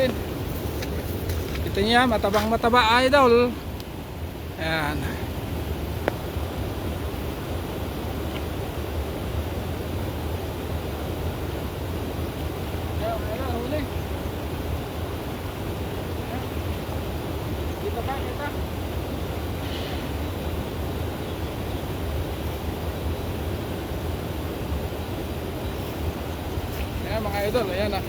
natin. Kita niya, matabang mataba idol. Ayan. Ayan, huli. Kita pa, kita. Ayan mga idol, ayan ah.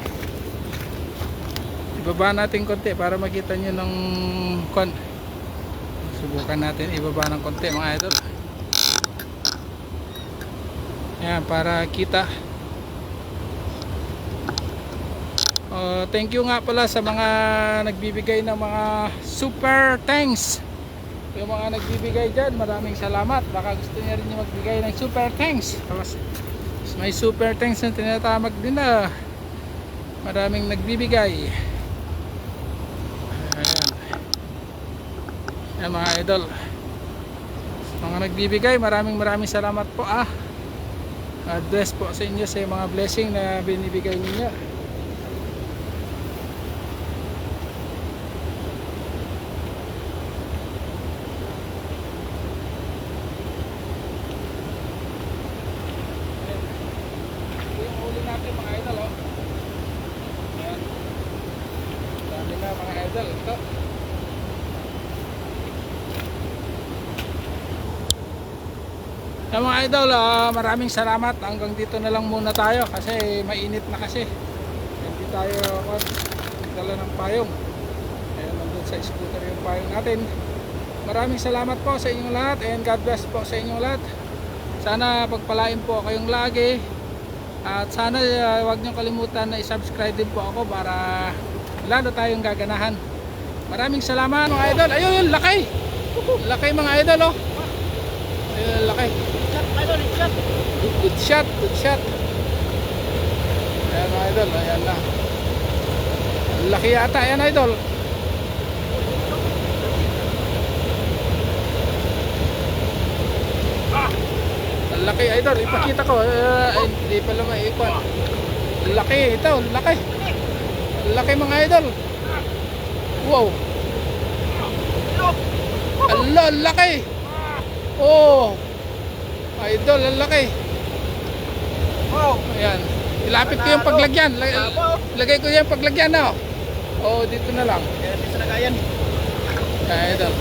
Ibaba natin konti para makita nyo ng kon. Subukan natin ibaba ng konti mga idol. Ayan, para kita. Thank you nga pala sa mga nagbibigay ng mga super thanks. Yung mga nagbibigay dyan, maraming salamat. Baka gusto niya rin yung magbigay ng super thanks. May super thanks na tinatawag din na. Maraming nagbibigay. Ayan. Ayan mga idol. Mga nagbibigay, maraming salamat po ah. God bless po sa inyo sa mga blessing na binibigay ninyo. Ito. Mga idol, maraming salamat. Hanggang dito na lang muna tayo kasi mainit na kasi. Hindi tayo dala ng payong. Ayan, nandun sa scooter yung payong natin. Maraming salamat po sa inyong lahat and God bless po sa inyong lahat. Sana pagpalain po kayong lagi. At sana huwag niyong kalimutan na i-subscribe din po ako para lalo tayong gaganahan. Maraming salamat mga idol. Ayun, laki. Laki mga idol oh. Ayun, laki. Good shot, good shot. Ayan mga idol, ayan na. Laki yata, ayan idol. Laki idol, ipakita ko. Hindi pala maikon. Laki ito, laki. Laki mga idol. Wow. Ala, laki. Oh. Idol, ang laki. Wow. Ayan. Ilapit ko yung paglagyan. Lagay ko yung paglagyan na. Oh, dito na lang. Dito na kayan. Idol.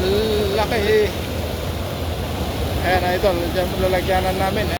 Ang laki. Ayan idol, dyan lalagyanan namin.